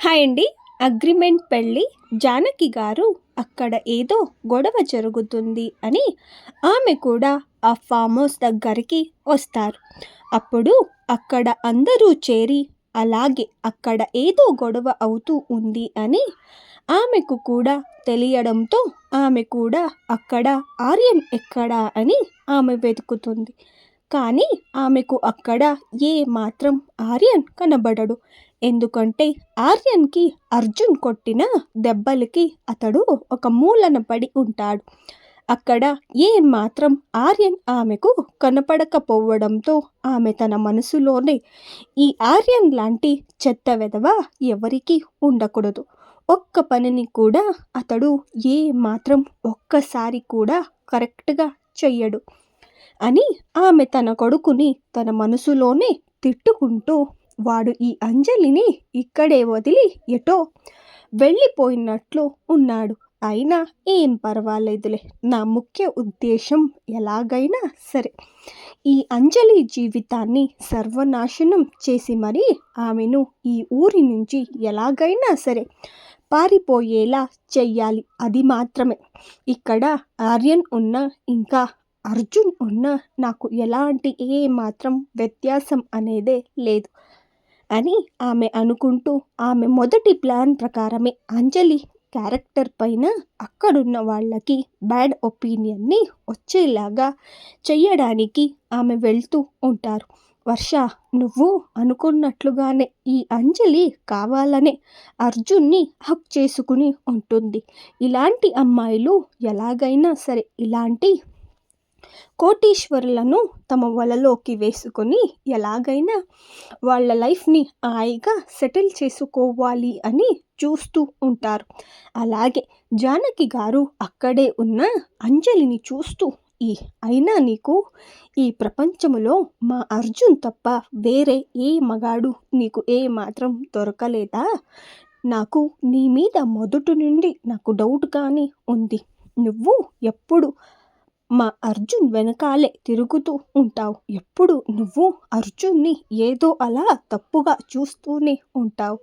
Hi అండి. Agreement పెళ్ళి. జానకి గారు అక్కడ ఏదో గొడవ జరుగుతుంది అని ఆమె కూడా ఆ ఫామ్ హౌస్ దగ్గరికి వస్తారు. అప్పుడు అక్కడ అందరూ చేరి అలాగే అక్కడ ఏదో గొడవ అవుతూ ఉంది అని ఆమెకు కూడా తెలియడంతో ఆమె కూడా అక్కడ ఆర్యన్ ఎక్కడా అని ఆమె వెతుకుతుంది. కానీ ఆమెకు అక్కడ ఏ మాత్రం ఆర్యన్ కనబడడు. ఎందుకంటే ఆర్యన్కి అర్జున్ కొట్టిన దెబ్బలకి అతడు ఒక మూలన పడి ఉంటాడు. అక్కడ ఏ మాత్రం ఆర్యన్ ఆమెకు కనపడకపోవడంతో ఆమె తన మనసులోనే ఈ ఆర్యన్ లాంటి చెత్త వెధవ ఎవరికీ ఉండకూడదు, ఒక్క పనిని కూడా అతడు ఏ మాత్రం ఒక్కసారి కూడా కరెక్ట్గా చెయ్యడు అని ఆమె తన కొడుకుని తన మనసులోనే తిట్టుకుంటూ వాడు ఈ అంజలిని ఇక్కడే వదిలి ఎటో వెళ్ళిపోయినట్లు ఉన్నాడు. అయినా ఏం పర్వాలేదులే, నా ముఖ్య ఉద్దేశం ఎలాగైనా సరే ఈ అంజలి జీవితాన్ని సర్వనాశనం చేసి మరీ ఆమెను ఈ ఊరి నుంచి ఎలాగైనా సరే పారిపోయేలా చెయ్యాలి. అది మాత్రమే ఇక్కడ ఆర్యన్ ఉన్న ఇంకా అర్జున్ ఉన్న నాకు ఎలాంటి ఏ మాత్రం వ్యత్యాసం అనేదే లేదు అని ఆమె అనుకుంటూ ఆమె మొదటి ప్లాన్ ప్రకారమే అంజలి క్యారెక్టర్ పైన అక్కడున్న వాళ్ళకి బ్యాడ్ ఒపీనియన్ని వచ్చేలాగా చెయ్యడానికి ఆమె వెళ్తూ ఉంటారు. వర్ష, నువ్వు అనుకున్నట్లుగానే ఈ అంజలి కావాలనే అర్జున్ని హక్ చేసుకుని ఉంటుంది. ఇలాంటి అమ్మాయిలు ఎలాగైనా సరే ఇలాంటి కోటీశ్వరులను తమ వలలోకి వేసుకొని ఎలాగైనా వాళ్ళ లైఫ్ని హాయిగా సెటిల్ చేసుకోవాలి అని చూస్తూ ఉంటారు. అలాగే జానకి గారు అక్కడే ఉన్న అంజలిని చూస్తూ అయినా నీకు ఈ ప్రపంచంలో మా అర్జున్ తప్ప వేరే ఏ మగాడు నీకు ఏ మాత్రం దొరకలేదా? నాకు నీ మీద మొదటి నుండి నాకు డౌట్గానే ఉంది. నువ్వు ఎప్పుడు మా అర్జున్ వెనకాలే తిరుగుతూ ఉంటావు. ఎప్పుడు నువ్వు అర్జున్ని ఏదో అలా తప్పుగా చూస్తూనే ఉంటావు.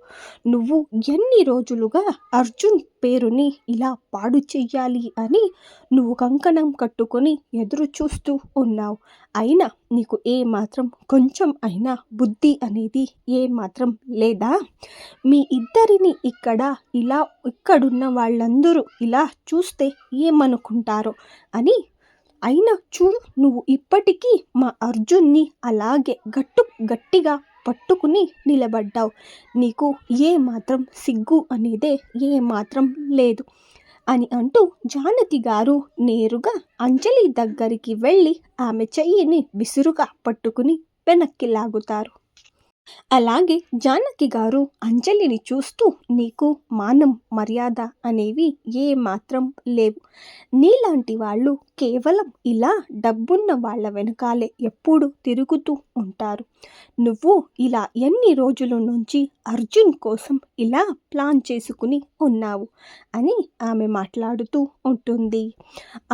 నువ్వు ఎన్ని రోజులుగా అర్జున్ పేరుని ఇలా పాడు చెయ్యాలి అని నువ్వు కంకణం కట్టుకొని ఎదురు చూస్తూ ఉన్నావు. అయినా నీకు ఏ మాత్రం కొంచెం అయినా బుద్ధి అనేది ఏ మాత్రం లేదా? మీ ఇద్దరిని ఇక్కడున్న వాళ్ళందరూ ఇలా చూస్తే ఏమనుకుంటారో అని. అయినా చూడు, నువ్వు ఇప్పటికీ మా అర్జున్ని అలాగే గట్టిగా పట్టుకుని నిలబడ్డావు. నీకు ఏ మాత్రం సిగ్గు అనేదే ఏ మాత్రం లేదు అని అంటూ జానకి గారు నేరుగా అంజలి దగ్గరికి వెళ్ళి ఆమె చెయ్యిని విసురుగా పట్టుకుని వెనక్కి లాగుతారు. అలాగే జానకి గారు అంజలిని చూస్తూ, నీకు మానం మర్యాద అనేవి ఏ మాత్రం లేవు. నీలాంటి వాళ్ళు కేవలం ఇలా డబ్బున్న వాళ్ళ వెనకాలే ఎప్పుడు తిరుగుతూ ఉంటారు. నువ్వు ఇలా ఎన్ని రోజుల నుంచి అర్జున్ కోసం ఇలా ప్లాన్ చేసుకుని ఉన్నావు అని ఆమె మాట్లాడుతూ ఉంటుంది.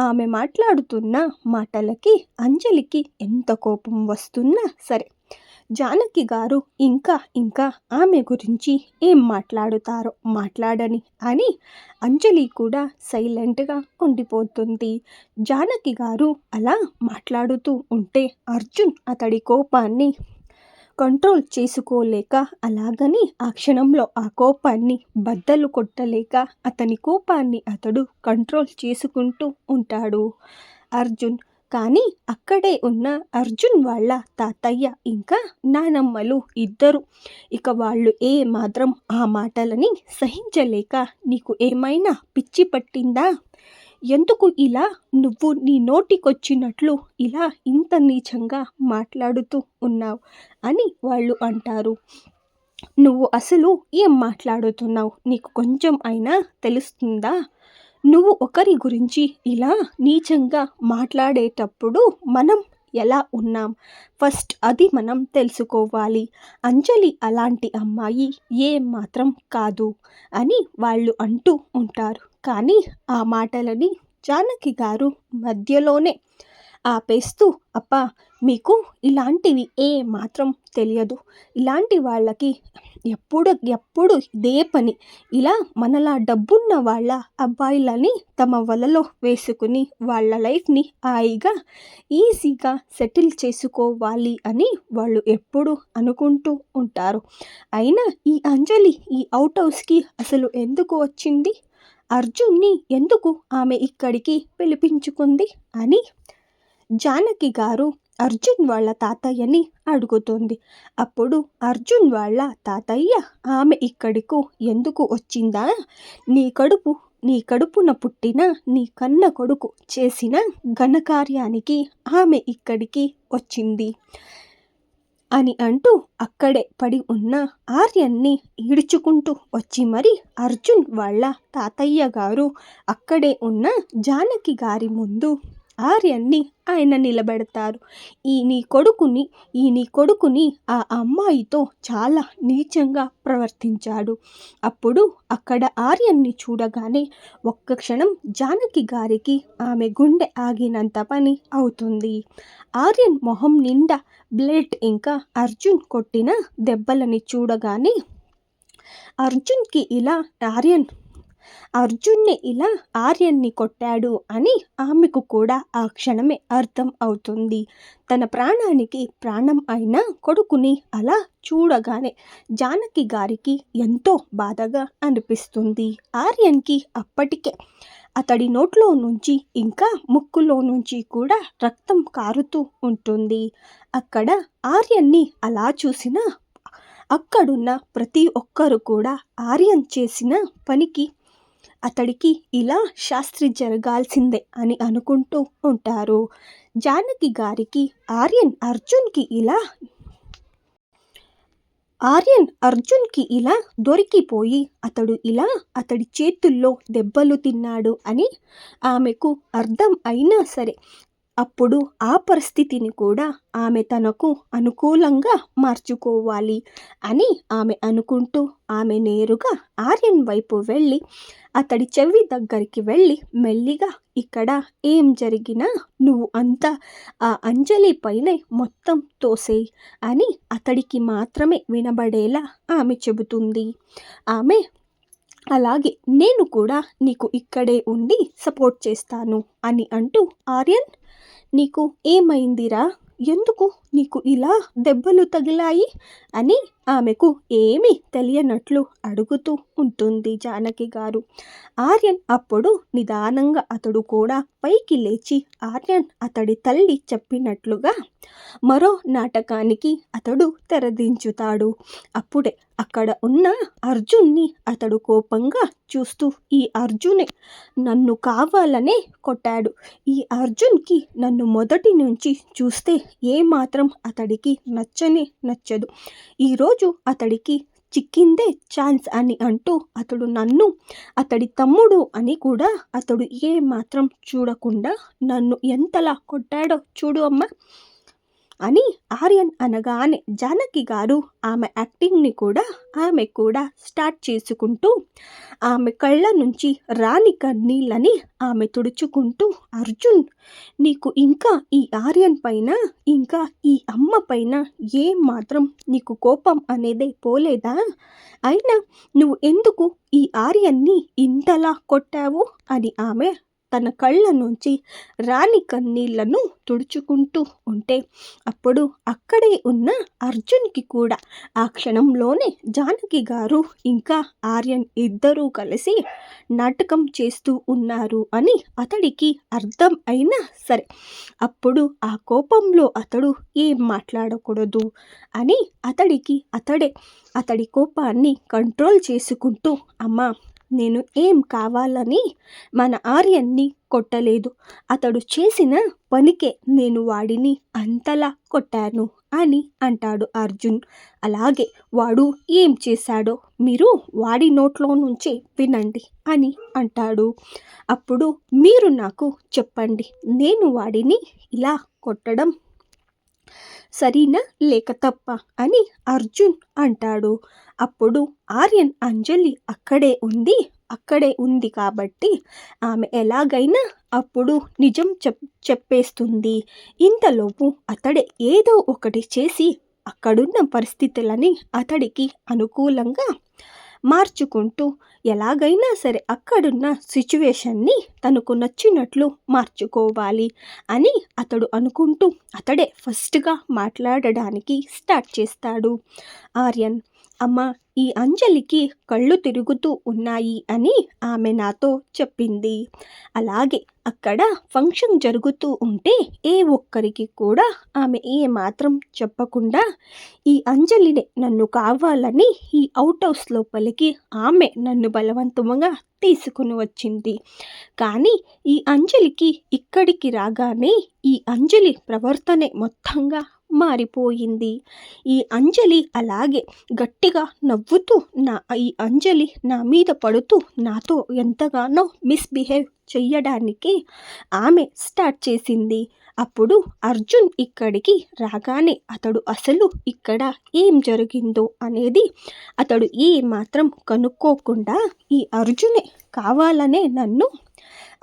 ఆమె మాట్లాడుతున్న మాటలకి అంజలికి ఎంత కోపం వస్తున్నా సరే జానకి గారు ఇంకా ఆమె గురించి ఏం మాట్లాడుతారో మాట్లాడని అని అంజలి కూడా సైలెంట్గా ఉండిపోతుంది. జానకి గారు అలా మాట్లాడుతూ ఉంటే అర్జున్ అతడి కోపాన్ని కంట్రోల్ చేసుకోలేక అలాగని ఆ క్షణంలో ఆ కోపాన్ని బద్దలు కొట్టలేక అతని కోపాన్ని అతడు కంట్రోల్ చేసుకుంటూ ఉంటాడు అర్జున్. కానీ అక్కడే ఉన్న అర్జున్ వాళ్ళ తాతయ్య ఇంకా నానమ్మలు ఇద్దరు ఇక వాళ్ళు ఏ మాత్రం ఆ మాటలని సహించలేక, నీకు ఏమైనా పిచ్చి పట్టిందా? ఎందుకు ఇలా నువ్వు నీ నోటికొచ్చినట్లు ఇలా ఇంత నీచంగా మాట్లాడుతూ ఉన్నావు అని వాళ్ళు అంటారు. నువ్వు అసలు ఏం మాట్లాడుతున్నావు? నీకు కొంచెం అయినా తెలుస్తుందా? నువ్వు ఒకరి గురించి ఇలా నీచంగా మాట్లాడేటప్పుడు మనం ఎలా ఉన్నాం ఫస్ట్ అది మనం తెలుసుకోవాలి. అంజలి అలాంటి అమ్మాయి ఏ మాత్రం కాదు అని వాళ్ళు అంటూ ఉంటారు. కానీ ఆ మాటలని జానకి గారు మధ్యలోనే ఆపేస్తూ, అప్పా మీకు ఇలాంటివి ఏ మాత్రం తెలియదు. ఇలాంటి వాళ్ళకి ఎప్పుడు ఇదే పని. ఇలా మనలా డబ్బున్న వాళ్ళ అబ్బాయిలని తమ వలలో వేసుకుని వాళ్ళ లైఫ్‌ని హాయిగా, ఈజీగా సెటిల్ చేసుకోవాలి అని వాళ్ళు ఎప్పుడూ అనుకుంటూ ఉంటారు. అయినా ఈ అంజలి ఈ ఔట్ హౌస్‌కి అసలు ఎందుకు వచ్చింది? అర్జున్‌ని ఎందుకు ఆమె ఇక్కడికి పిలిపించుకుంది అని జానకి గారు అర్జున్ వాళ్ళ తాతయ్యని అడుగుతుంది. అప్పుడు అర్జున్ వాళ్ళ తాతయ్య ఆమె ఇక్కడకు ఎందుకు వచ్చిందా? నీ కడుపున పుట్టిన నీ కన్న కొడుకు చేసిన ఘనకార్యానికి ఆమె ఇక్కడికి వచ్చింది అని అంటూ అక్కడే పడి ఉన్న ఆర్యన్ని ఈడ్చుకుంటూ వచ్చి మరి అర్జున్ వాళ్ళ తాతయ్య గారు అక్కడే ఉన్న జానకి గారి ముందు ఆర్యన్ని ఆయన నిలబెడతారు. ఈ నీ కొడుకుని ఆ అమ్మాయితో చాలా నీచంగా ప్రవర్తించాడు. అప్పుడు అక్కడ ఆర్యన్ని చూడగానే ఒక్క క్షణం జానకి గారికి ఆమె గుండె ఆగినంత పని అవుతుంది. ఆర్యన్ మొహం నిండా బ్లడ్, ఇంకా అర్జున్ కొట్టిన దెబ్బలని చూడగానే అర్జున్ని ఇలా ఆర్యన్ని కొట్టాడు అని ఆమెకు కూడా ఆ క్షణమే అర్థం అవుతుంది. తన ప్రాణానికి ప్రాణం అయిన కొడుకుని అలా చూడగానే జానకి గారికి ఎంతో బాధగా అనిపిస్తుంది. ఆర్యన్కి అప్పటికే అతడి నోట్లో నుంచి ఇంకా ముక్కులో నుంచి కూడా రక్తం కారుతూ ఉంటుంది. అక్కడ ఆర్యన్ని అలా చూసిన అక్కడున్న ప్రతి ఒక్కరు కూడా ఆర్యన్ చేసిన పనికి అతడికి ఇలా శాస్త్రి జరగాల్సిందే అని అనుకుంటూ ఉంటారు. జానకి గారికి ఆర్యన్ అర్జున్కి ఇలా దొరికిపోయి అతడి చేతుల్లో దెబ్బలు తిన్నాడు అని ఆమెకు అర్థం అయినా సరే అప్పుడు ఆ పరిస్థితిని కూడా ఆమె తనకు అనుకూలంగా మార్చుకోవాలి అని ఆమె అనుకుంటూ ఆమె నేరుగా ఆర్యన్ వైపు వెళ్ళి అతడి చెవి దగ్గరికి వెళ్ళి మెల్లిగా ఇక్కడ ఏం జరిగినా నువ్వు అంతా ఆ అంజలి పైనే మొత్తం తోసేయ్ అని అతడికి మాత్రమే వినబడేలా ఆమె చెబుతుంది. ఆమె అలాగే నేను కూడా నీకు ఇక్కడే ఉండి సపోర్ట్ చేస్తాను అని అంటూ ఆర్యన్ నీకు ఏమైందిరా? ఎందుకు నీకు ఇలా దెబ్బలు తగిలాయి అని ఆమెకు ఏమీ తెలియనట్లు అడుగుతూ ఉంటుంది జానకి గారు. ఆర్యన్ అప్పుడు నిదానంగా అతడు కూడా పైకి లేచి ఆర్యన్ అతడి తల్లి చెప్పినట్లుగా మరో నాటకానికి అతడు తెరదించుతాడు. అప్పుడే అక్కడ ఉన్న అర్జున్ని అతడు కోపంగా చూస్తూ ఈ అర్జునే నన్ను కావాలనే కొట్టాడు. ఈ అర్జున్కి నన్ను మొదటి నుంచి చూస్తే ఏమాత్రం అతడికి నచ్చదు. ఈరోజు అతడికి చిక్కిందే ఛాన్స్ అని అంటూ అతడు నన్ను అతడి తమ్ముడు అని కూడా అతడు ఏమాత్రం చూడకుండా నన్ను ఎంతలా కొట్టాడో చూడు అమ్మా అని ఆర్యన్ అనగానే జానకి గారు ఆమె యాక్టింగ్ని కూడా స్టార్ట్ చేసుకుంటూ ఆమె కళ్ళ నుంచి రాని కన్నీళ్ళని ఆమె తుడుచుకుంటూ అర్జున్ నీకు ఇంకా ఈ ఆర్యన్ పైన ఇంకా ఈ అమ్మ పైన ఏం మాత్రం నీకు కోపం అనేదే పోలేదా? అయినా నువ్వు ఎందుకు ఈ ఆర్యన్ని ఇంతలా కొట్టావు అని ఆమె తన కళ్ళ నుంచి రాని కన్నీళ్లను తుడుచుకుంటూ ఉంటే అప్పుడు అక్కడే ఉన్న అర్జున్కి కూడా ఆ క్షణంలోనే జానకి గారు ఇంకా ఆర్యన్ ఇద్దరూ కలిసి నాటకం చేస్తూ ఉన్నారు అని అతడికి అర్థం అయినా సరే అప్పుడు ఆ కోపంలో అతడు ఏం మాట్లాడకూడదు అని అతడి కోపాన్ని కంట్రోల్ చేసుకుంటూ అమ్మా నేను ఏం కావాలని మన ఆర్యన్ని కొట్టలేదు. అతడు చేసిన పనికే నేను వాడిని అంతలా కొట్టాను అని అంటాడు అర్జున్. అలాగే వాడు ఏం చేశాడో మీరు వాడి నోట్లో నుంచే వినండి అని అంటాడు. అప్పుడు మీరు నాకు చెప్పండి, నేను వాడిని ఇలా కొట్టడం సరీనా లేక తప్ప అని అర్జున్ అంటాడు. అప్పుడు ఆర్యన్ అంజలి అక్కడే ఉంది అక్కడే ఉంది కాబట్టి ఆమె ఎలాగైనా అప్పుడు నిజం చెప్పేస్తుంది. ఇంతలోపు అతడే ఏదో ఒకటి చేసి అక్కడున్న పరిస్థితులని అతడికి అనుకూలంగా మార్చుకుంటూ ఎలాగైనా సరే అక్కడున్న సిచ్యువేషన్ని తనకు నచ్చినట్లు మార్చుకోవాలి అని అతడు అనుకుంటూ అతడే ఫస్ట్గా మాట్లాడడానికి స్టార్ట్ చేస్తాడు. ఆర్యన్, అమ్మ, ఈ అంజలికి కళ్ళు తిరుగుతూ ఉన్నాయి అని ఆమె నాతో చెప్పింది. అలాగే అక్కడ ఫంక్షన్ జరుగుతూ ఉంటే ఏ ఒక్కరికి కూడా ఆమె ఏమాత్రం చెప్పకుండా ఈ అంజలినే నన్ను కావాలని ఈ అవుట్ హౌస్ లోపలికి ఆమె నన్ను బలవంతంగా తీసుకుని వచ్చింది. కానీ ఈ అంజలికి ఇక్కడికి రాగానే ఈ అంజలి ప్రవర్తనే మొత్తంగా మారిపోయింది. ఈ అంజలి అలాగే గట్టిగా నవ్వుతూ ఈ అంజలి నా మీద పడుతూ నాతో ఎంతగానో మిస్బిహేవ్ చెయ్యడానికి ఆమె స్టార్ట్ చేసింది. అప్పుడు అర్జున్ ఇక్కడికి రాగానే అతడు అసలు ఇక్కడ ఏం జరిగిందో అనేది అతడు ఏమాత్రం కనుక్కోకుండా ఈ అర్జునే కావాలనే నన్ను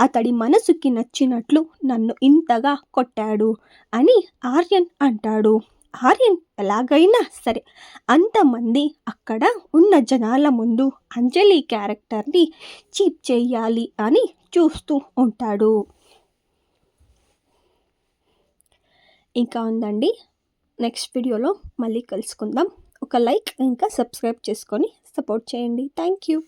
అతడి మనసుకి నచ్చినట్లు నన్ను ఇంతగా కొట్టాడు అని ఆర్యన్ అంటాడు. ఆర్యన్ ఎలాగైనా సరే అంతమంది అక్కడ ఉన్న జనాల ముందు అంజలి క్యారెక్టర్ని చీప్ చేయాలి అని చూస్తూ ఉంటాడు. ఇంకా ఉందండి, నెక్స్ట్ వీడియోలో మళ్ళీ కలుసుకుందాం. ఒక లైక్ ఇంకా సబ్స్క్రైబ్ చేసుకొని సపోర్ట్ చేయండి. Thank you.